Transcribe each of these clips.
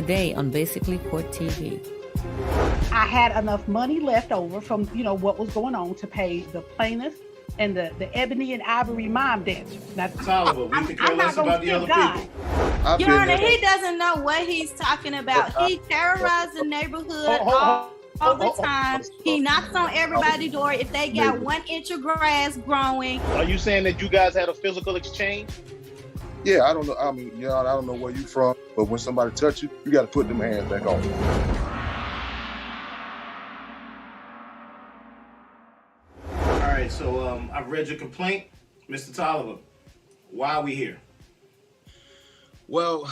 today on Basically Court TV. I had enough money left over from, what was going on to pay the plaintiff and the Ebony and Ivory mom dancers. Now, Oliver, we can care less about the other people. Your Honor, he doesn't know what he's talking about. He terrorized the neighborhood all the time. He knocks on everybody's door if they got 1 inch of grass growing. Are you saying that you guys had a physical exchange? Yeah, I don't know. I mean, I don't know where you from, but when somebody touch you, you got to put them hands back on. All right, so I've read your complaint. Mr. Tolliver, why are we here? Well,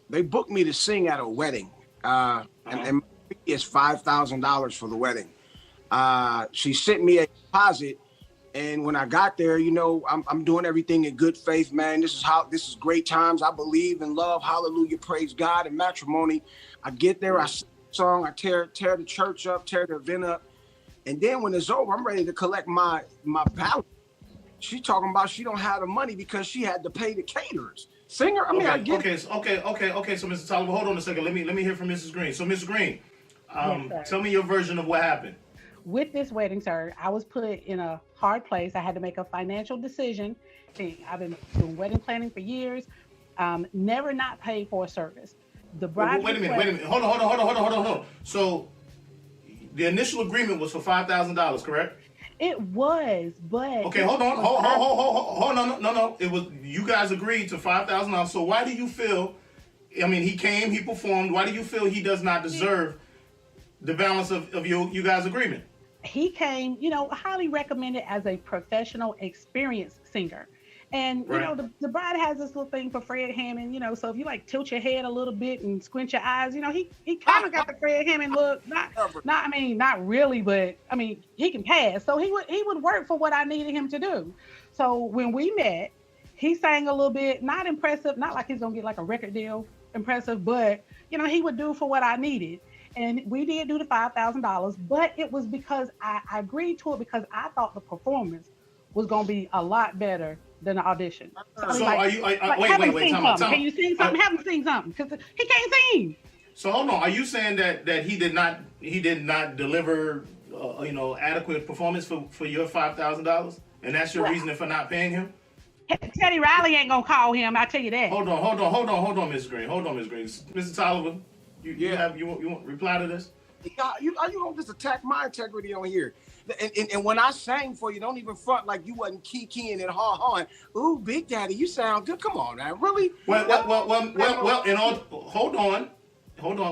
they booked me to sing at a wedding, and my fee is $5,000 for the wedding. She sent me a deposit, and when I got there, I'm doing everything in good faith, man. This is great times. I believe in love, hallelujah, praise God, and matrimony. I get there, I sing a song, I tear the church up, tear the event up, and then when it's over, I'm ready to collect my balance. She talking about she don't have the money because she had to pay the caterers. Singer, I get it. Okay. So, Mr. Tolliver, hold on a second. Let me hear from Mrs. Green. So, Mrs. Green, Yes, tell me your version of what happened. with this wedding, sir, I was put in a hard place. I had to make a financial decision. I've been doing wedding planning for years. Never not paid for a service. The bride. Wait a minute. Hold on. So, the initial agreement was for $5,000, correct? It was, but Okay, hold on. No. It was, you guys agreed to $5,000. So why do you feel? I mean, he came, he performed. Why do you feel he does not deserve the balance of you guys' agreement? He came, highly recommended as a professional, experienced singer. And, Right. the bride has this little thing for Fred Hammond, so if you touch your head a little bit and squint your eyes, he kind of got the Fred Hammond look. Not really, but I mean, he can pass. So he would work for what I needed him to do. So when we met, he sang a little bit, not impressive, not like he's going to get like a record deal impressive, but, he would do for what I needed. And we did do the $5,000, but it was because I agreed to it because I thought the performance was going to be a lot better than the audition. So like, wait, time out. time Can you sing something? Have him sing something because he can't sing. So hold on. Are you saying that he did not deliver adequate performance for your $5,000, and that's your reasoning for not paying him? Teddy Riley ain't gonna call him. I tell you that. Hold on, Ms. Green. Mr. Tolliver, you want to reply to this? You don't just attack my integrity on here. And when I sang for you, don't even front like you wasn't keying and ha-hawing. Ooh, Big Daddy, you sound good. Come on, man. Really? Well. Hold on.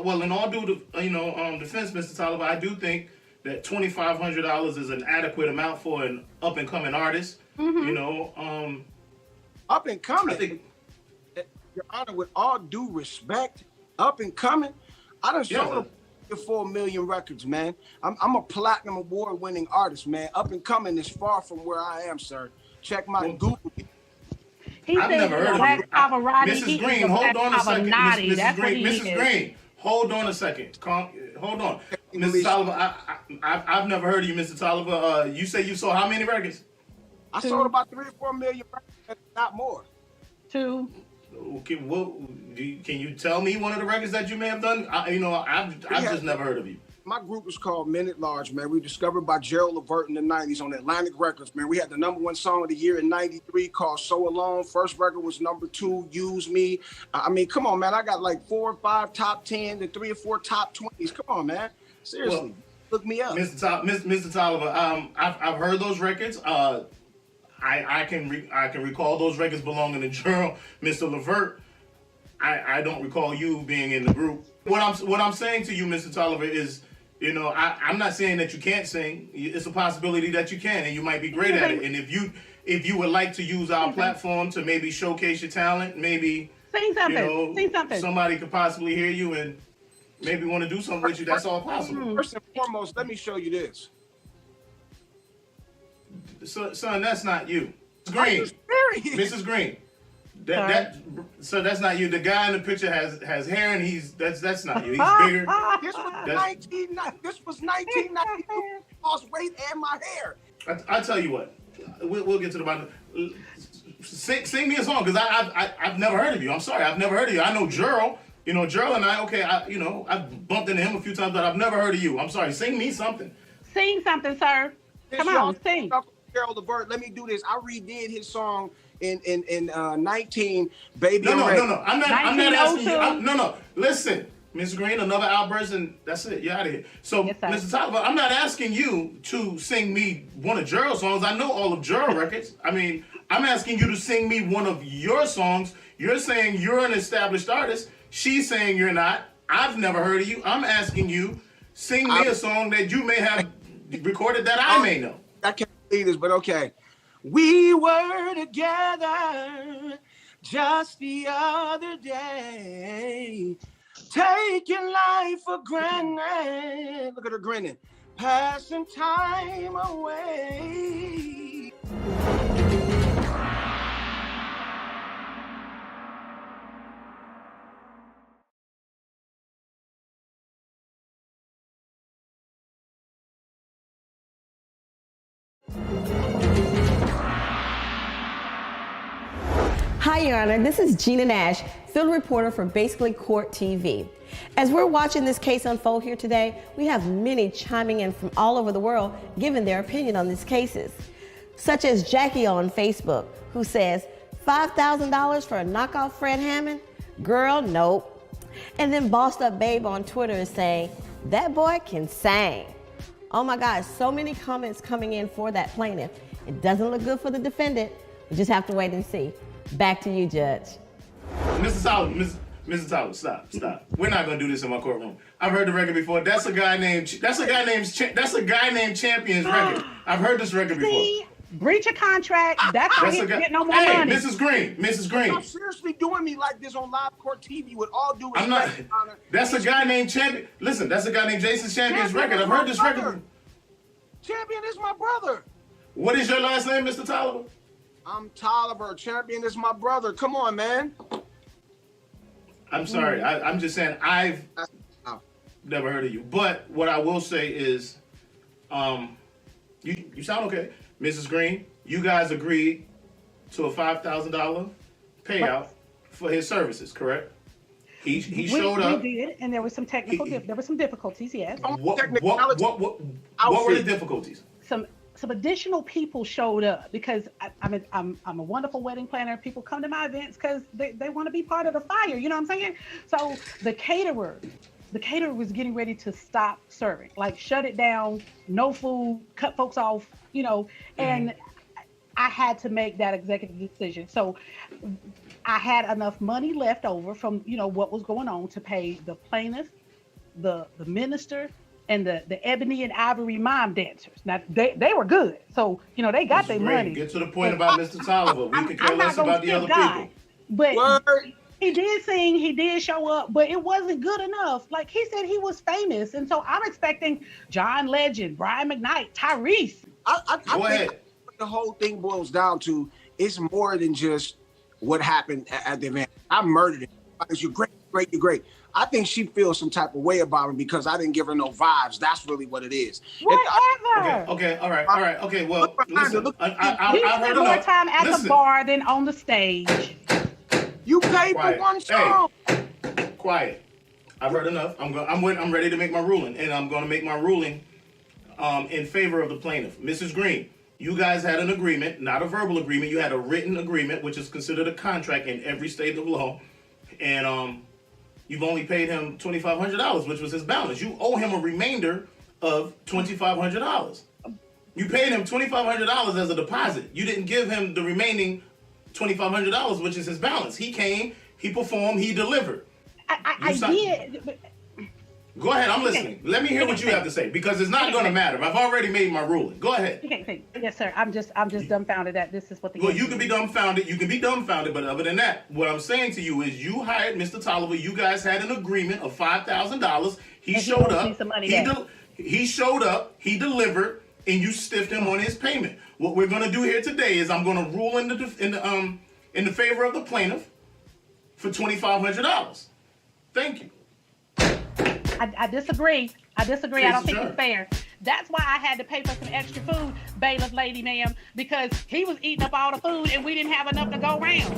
Well, in all due defense, Mr. Tolliver, I do think that $2,500 is an adequate amount for an up and coming artist. Mm-hmm. Up and coming. I think, Your Honor, with all due respect, up and coming. I done sold 4 million records, man. I'm a platinum award-winning artist, man. Up and coming is far from where I am, sir. Check my Google. I've never heard of you. Mrs. Green, hold on a second. Mrs. Green, hold on a second. Hold on. Mr. Tolliver, I've never heard of you, Mr. Tolliver. You say you sold how many records? I sold about 3 or 4 million records, not more. 2. Okay, can you tell me one of the records that you may have done? I've just never heard of you. My group was called Men at Large, man. We were discovered by Gerald Levert in the 90s on Atlantic Records, man. We had the #1 song of the year in 93 called So Alone. First record was #2, Use Me. I mean, come on, man. I got like 4 or 5 top 10 and 3 or 4 top 20s. Come on, man. Seriously, look me up. Mr. Tolliver, I've heard those records. I can recall those records belonging to Gerald. Mr. Levert, I don't recall you being in the group. What I'm saying to you, Mr. Tolliver, is, I'm not saying that you can't sing. It's a possibility that you can, and you might be great at it. And if you would like to use our platform to maybe showcase your talent, maybe Sing something. Somebody could possibly hear you and maybe want to do something with you. That's all possible. First and foremost, let me show you this. Son, that's not you. Green, Mrs. Green. That's not you. The guy in the picture has hair, and that's not you. He's bigger. This was 1992. Lost weight and my hair. I tell you what, we'll get to the bottom. Sing me a song, because I've never heard of you. I'm sorry, I've never heard of you. I know Gerald. You know, Gerald and I've bumped into him a few times, but I've never heard of you. I'm sorry. Sing me something. Sing something, sir. Come on, sing. Gerald Levert, let me do this. I redid his song in 19, Baby. No. I'm not asking you. No. Listen, Ms. Green, another outburst, and that's it. You're out of here. So, yes, Mr. Tolliver, I'm not asking you to sing me one of Gerald's songs. I know all of Gerald records. I mean, I'm asking you to sing me one of your songs. You're saying you're an established artist. She's saying you're not. I've never heard of you. I'm asking you, sing me a song that you may have recorded that I may know. I can't believe this, but okay. We were together just the other day, taking life for granted. Look at her grinning. Passing time away. Hi, Your Honor. This is Gina Nash, field reporter for Basically Court TV. As we're watching this case unfold here today, we have many chiming in from all over the world giving their opinion on these cases, such as Jackie on Facebook, who says, $5,000 for a knockoff Fred Hammond? Girl, nope. And then Bossed Up Babe on Twitter is saying, that boy can sing. Oh my God, so many comments coming in for that plaintiff. It doesn't look good for the defendant. We just have to wait and see. Back to you, Judge. Mr. Solomon, stop. We're not gonna do this in my courtroom. I've heard the record before. That's a guy named Champion's record. I've heard this record before. See, breach of contract. That's why he didn't get no more money. Mrs. Green. Stop seriously doing me like this on live court TV with all due respect. I'm not. That's a guy named Champion. Listen, that's a guy named Jason Champion's record. I've heard this record. Champion is my brother. What is your last name, Mr. Tolliver? I'm Tolliver. Champion is my brother. Come on, man. I'm sorry. I'm just saying I've never heard of you. But what I will say is, you sound okay, Mrs. Green. You guys agreed to a $5,000 payout for his services, correct? He showed up. We did, and there was some there were some difficulties. Yes. What were the difficulties? Some additional people showed up because I'm a wonderful wedding planner. People come to my events because they want to be part of the fire. You know what I'm saying? So the caterer was getting ready to stop serving, like shut it down, no food, cut folks off, and I had to make that executive decision. So I had enough money left over from, what was going on to pay the plaintiff, the minister, and the ebony and ivory mime dancers. Now they were good, so they got their money. Get to the point about Mr. Tolliver. We could care less about the other people. But he did sing, he did show up, but it wasn't good enough. Like he said, he was famous, and so I'm expecting John Legend, Brian McKnight, Tyrese. I think what the whole thing boils down to is more than just what happened at the event. I murdered him. You're great. I think she feels some type of way about him because I didn't give her no vibes. That's really what it is. Whatever. Okay, all right. Okay, well, listen, He spent more time at the bar than on the stage. You paid for one song. Hey, quiet. I've heard enough. I'm ready to make my ruling, and I'm going to make my ruling in favor of the plaintiff. Mrs. Green, you guys had an agreement, not a verbal agreement. You had a written agreement, which is considered a contract in every state of law, and you've only paid him $2,500, which was his balance. You owe him a remainder of $2,500. You paid him $2,500 as a deposit. You didn't give him the remaining $2,500, which is his balance. He came, he performed, he delivered. I did. But... Go ahead, I'm listening. Let me hear what you have to say, because it's not going to matter. I've already made my ruling. Go ahead. Okay. Yes, sir. I'm just dumbfounded that this is what the. Well, you can be dumbfounded. But other than that, what I'm saying to you is, you hired Mr. Tolliver. You guys had an agreement of $5,000. He showed up. He showed up. He delivered, and you stiffed him on his payment. What we're going to do here today is I'm going to rule in the favor of the plaintiff for $2,500. Thank you. I disagree. I don't think it's fair. That's why I had to pay for some extra food, bailiff lady, ma'am, because he was eating up all the food and we didn't have enough to go around.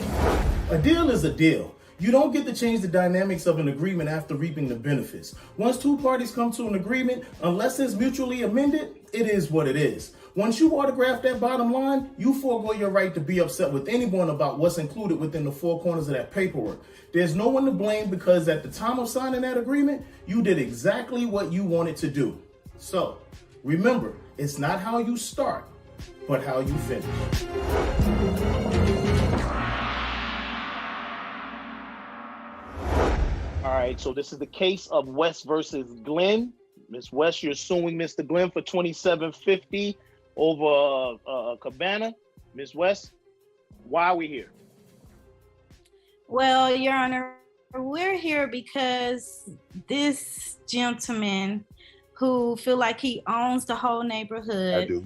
A deal is a deal. You don't get to change the dynamics of an agreement after reaping the benefits. Once two parties come to an agreement, unless it's mutually amended, it is what it is. Once you autograph that bottom line, you forego your right to be upset with anyone about what's included within the four corners of that paperwork. There's no one to blame because at the time of signing that agreement, you did exactly what you wanted to do. So, remember, it's not how you start, but how you finish. All right, so this is the case of West versus Glenn. Ms. West, you're suing Mr. Glenn for $2,750 over a cabana. Ms. West, why are we here? Well, Your Honor, we're here because this gentleman who feel like he owns the whole neighborhood, I do.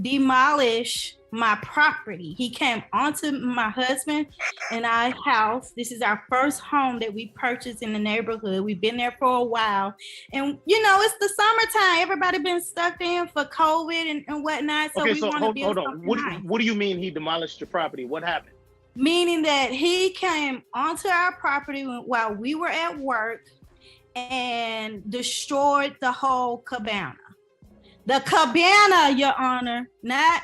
demolish my property. He came onto my husband and our house. This is our first home that we purchased in the neighborhood. We've been there for a while. And you know, it's the summertime. Everybody been stuck in for COVID and whatnot. So Okay, we so want to build hold on. something nice. What do you mean he demolished your property? What happened? Meaning that he came onto our property while we were at work and destroyed the whole cabana. The cabana, Your Honor, not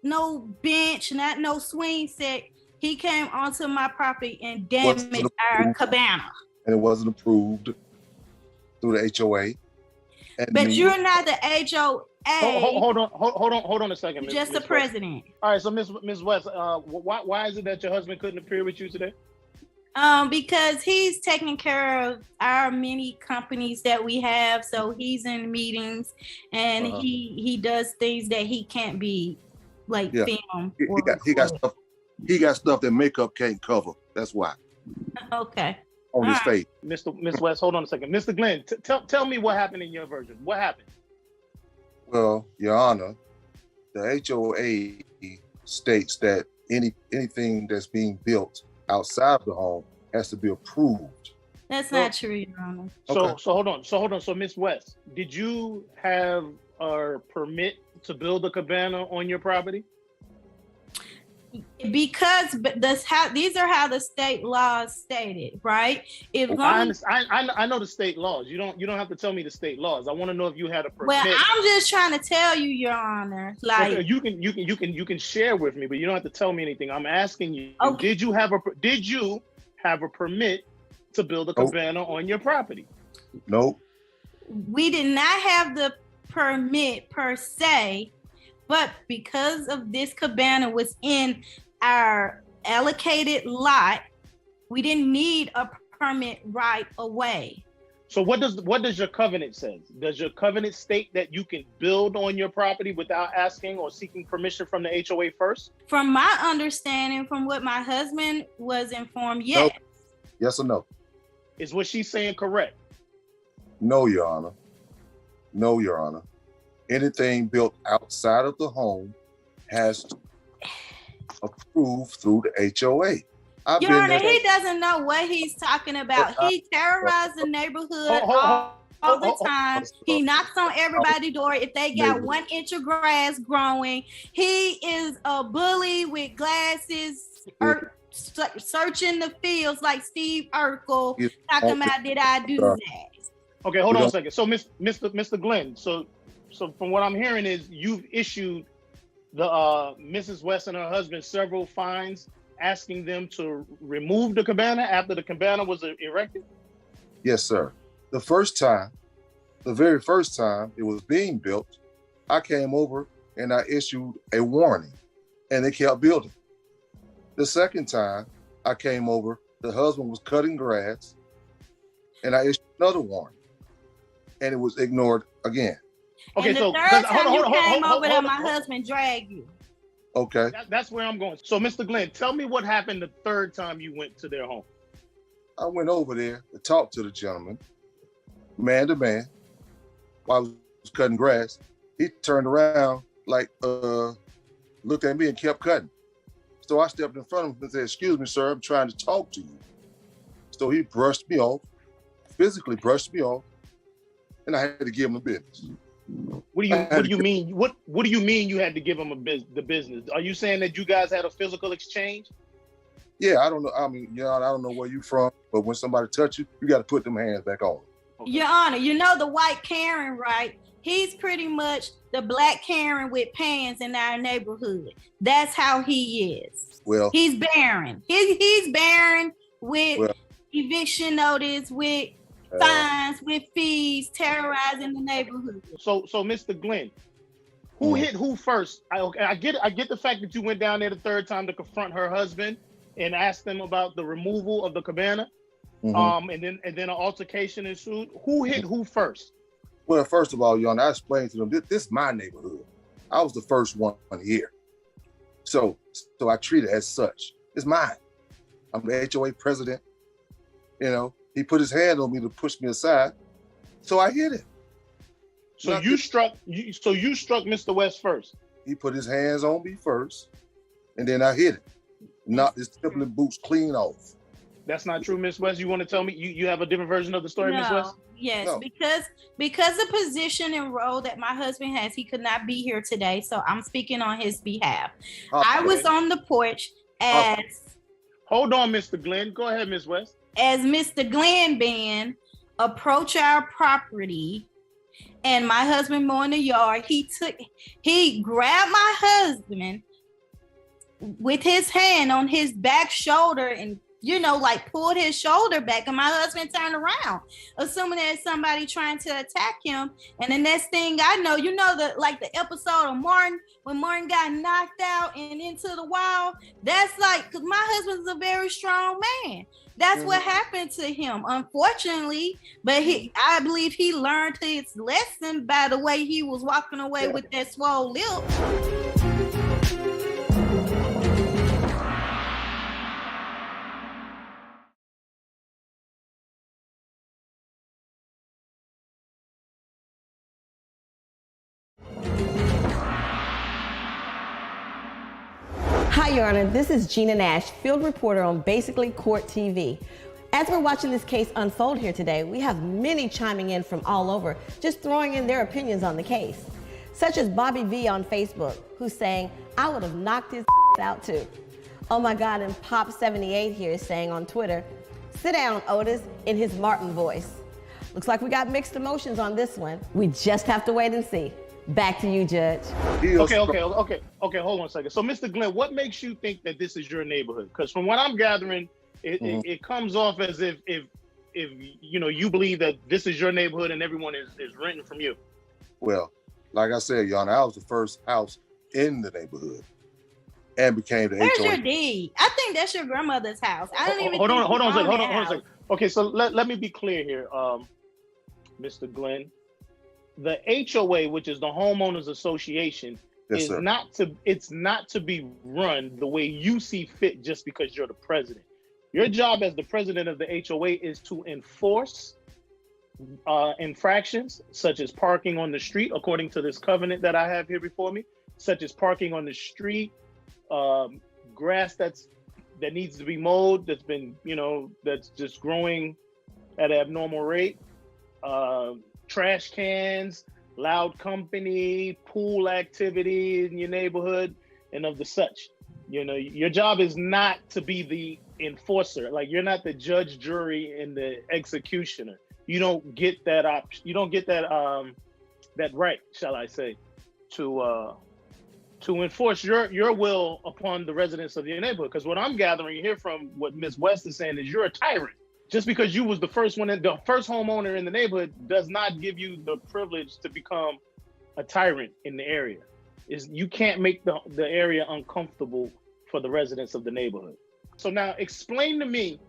no bench, not no swing set. He came onto my property and damaged our cabana. And it wasn't approved through the HOA. But you're not the HOA. Hold on a second. You're just the president. All right, so Ms. West, why is it that your husband couldn't appear with you today? Because he's taking care of our many companies that we have. So he's in meetings and he does things that he can't be like filmed. He got stuff that makeup can't cover. That's why. Okay. On his face. Ms. West, hold on a second. Mr. Glenn, tell me what happened in your version. What happened? Well, Your Honor, the HOA states that anything that's being built outside the home has to be approved. That's not true, Your Honor. So hold on. So Ms. West, did you have a permit to build a cabana on your property? Because these are how the state laws stated, right? I know the state laws. You don't have to tell me the state laws. I want to know if you had a permit. Well, I'm just trying to tell you, Your Honor. Like okay, you can share with me, but you don't have to tell me anything. I'm asking you, okay. Did you have a permit to build a cabana on your property? Nope. We did not have the permit per se, but because of this cabana was in our allocated lot, we didn't need a permit right away. So what does your covenant say? Does your covenant state that you can build on your property without asking or seeking permission from the HOA first? From my understanding, from what my husband was informed, yes. Nope. Yes or no? Is what she's saying correct? No, Your Honor. No, Your Honor. Anything built outside of the home has to approved through the HOA. Your Honor, he doesn't know what he's talking about. He terrorized the neighborhood all the time. He knocks on everybody's door if they got 1 inch of grass growing. He is a bully with glasses, searching the fields like Steve Urkel, talking about did I do that? Okay, hold on a second. So, Mr. Glenn, so from what I'm hearing is you've issued the Mrs. West and her husband several fines asking them to remove the cabana after the cabana was erected? Yes, sir. The very first time it was being built, I came over and I issued a warning and they kept building. The second time I came over, the husband was cutting grass and I issued another warning and it was ignored again. Okay, and the so third time you came over there, my husband dragged you. Okay. That's where I'm going. So, Mr. Glenn, tell me what happened the third time you went to their home. I went over there to talk to the gentleman, man to man, while I was cutting grass. He turned around, like, looked at me and kept cutting. So I stepped in front of him and said, "Excuse me, sir, I'm trying to talk to you." So he brushed me off, physically brushed me off, and I had to give him the business. What do you mean? What do you mean you had to give him the business? Are you saying that you guys had a physical exchange? Yeah, I don't know. I mean, I don't know where you from, but when somebody touch you, you got to put them hands back on. Okay. Your Honor, you know the white Karen, right? He's pretty much the black Karen with pants in our neighborhood. That's how he is. Well, he's barren. He's barren with eviction notice, with fines, with fees, terrorizing the neighborhood. So Mr. Glenn, who hit who first? I get the fact that you went down there the third time to confront her husband and asked them about the removal of the cabana. And then an altercation ensued. Who hit who first? Well, first of all, Your Honor, I explained to them, this is my neighborhood. I was the first one here. So I treat it as such. It's mine. I'm the HOA president. He put his hand on me to push me aside. So I hit him. So you struck Mr. West first. He put his hands on me first, and then I hit him. Knocked his Timberland boots clean off. That's not true, Miss West. You want to tell me you have a different version of the story, Miss West? Yes, no. because the position and role that my husband has, he could not be here today. So I'm speaking on his behalf. Okay. I was on the porch as hold on, Mr. Glenn. Go ahead, Miss West. As Mr. Glenn Band approached our property and my husband mowing the yard, he grabbed my husband with his hand on his back shoulder and pulled his shoulder back, and my husband turned around, assuming there's somebody trying to attack him. And the next thing I know, the episode of Martin, when Martin got knocked out and into the wall, that's because my husband's a very strong man. That's what happened to him, unfortunately. But I believe he learned his lesson by the way he was walking away with that swole lip. Hi, Your Honor. This is Gina Nash, field reporter on Basically Court TV. As we're watching this case unfold here today, we have many chiming in from all over, just throwing in their opinions on the case. Such as Bobby V on Facebook, who's saying, I would have knocked his out too. Oh my God, and Pop78 here is saying on Twitter, sit down, Otis, in his Martin voice. Looks like we got mixed emotions on this one. We just have to wait and see. Back to you, Judge. Okay. Hold on a second. So, Mr. Glenn, what makes you think that this is your neighborhood? Because from what I'm gathering, it comes off as if you believe that this is your neighborhood and everyone is renting from you. Well, like I said, Your Honor, I was the first house in the neighborhood and became the HOA. Where's your deed? I think that's your grandmother's house. I don't even. Hold on a second. Okay, so let me be clear here, Mr. Glenn. The HOA, which is the Homeowners Association, is not to be run the way you see fit just because you're the president. Your job as the president of the HOA is to enforce infractions such as parking on the street, according to this covenant that I have here before me, such as parking on the street, grass that needs to be mowed, that's been, that's just growing at an abnormal rate, trash cans, loud company, pool activity in your neighborhood, and of the such. Your job is not to be the enforcer. Like, you're not the judge, jury, and the executioner. You don't get that option. You don't get that that right, shall I say, to enforce your will upon the residents of your neighborhood. Because what I'm gathering here from what Ms. West is saying is you're a tyrant. Just because you was the first homeowner in the neighborhood does not give you the privilege to become a tyrant in the area. You can't make the area uncomfortable for the residents of the neighborhood. So now explain to me,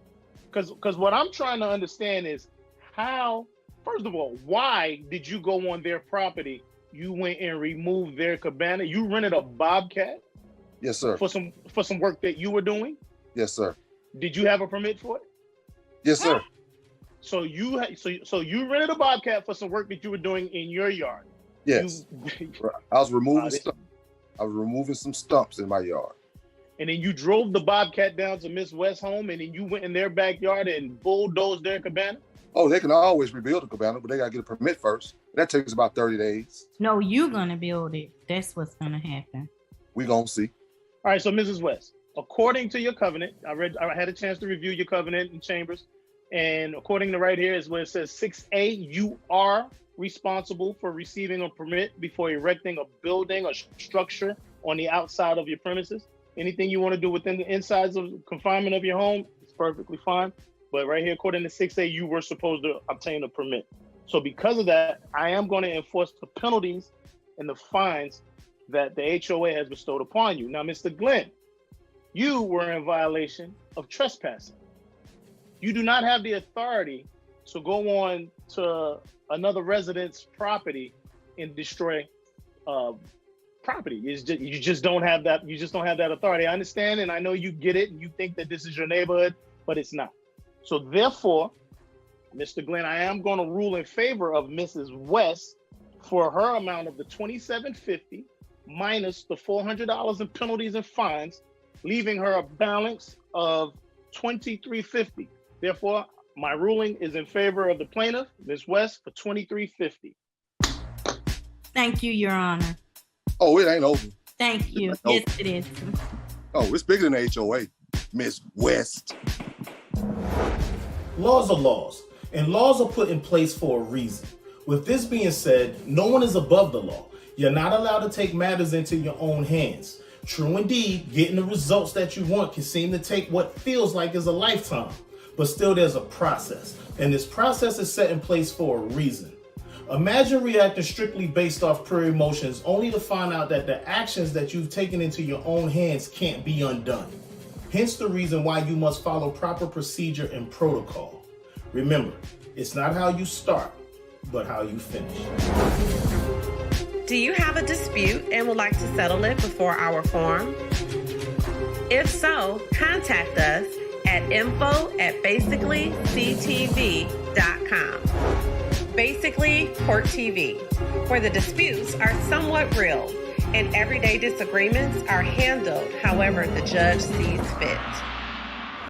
because what I'm trying to understand is how, first of all, why did you go on their property? You went and removed their cabana. You rented a Bobcat? Yes, sir. For some work that you were doing? Yes, sir. Did you have a permit for it? Yes, sir. So you rented a Bobcat for some work that you were doing in your yard. Yes. I was removing stumps. I was removing some stumps in my yard. And then you drove the Bobcat down to Miss West's home, and then you went in their backyard and bulldozed their cabana? Oh, they can always rebuild the cabana, but they gotta get a permit first. That takes about 30 days. No, you're gonna build it. That's what's gonna happen. We gonna see. All right, so Mrs. West, according to your covenant, I had a chance to review your covenant in chambers, and according to right here is where it says 6A, you are responsible for receiving a permit before erecting a building or structure on the outside of your premises. Anything you want to do within the insides of confinement of your home is perfectly fine. But right here, according to 6A, you were supposed to obtain a permit. So because of that, I am going to enforce the penalties and the fines that the HOA has bestowed upon you. Now, Mr. Glenn, you were in violation of trespassing. You do not have the authority to go on to another resident's property and destroy property. You just don't have that. You just don't have that authority. I understand, and I know you get it, and you think that this is your neighborhood, but it's not. So therefore, Mr. Glenn, I am going to rule in favor of Mrs. West for her amount of the $2,750 minus the $400 in penalties and fines, leaving her a balance of $2,350. Therefore, my ruling is in favor of the plaintiff, Ms. West, for $2,350. Thank you, Your Honor. Oh, it ain't over. Thank you. Yes, it is. Oh, it's bigger than the HOA, Miss West. Laws are laws, and laws are put in place for a reason. With this being said, no one is above the law. You're not allowed to take matters into your own hands. True indeed, getting the results that you want can seem to take what feels like is a lifetime, but still there's a process, and this process is set in place for a reason. Imagine reacting strictly based off pure emotions only to find out that the actions that you've taken into your own hands can't be undone. Hence the reason why you must follow proper procedure and protocol. Remember, it's not how you start, but how you finish. Do you have a dispute and would like to settle it before our forum? If so, contact us at info@basicallyctv.com. Basically Court TV, where the disputes are somewhat real and everyday disagreements are handled however the judge sees fit.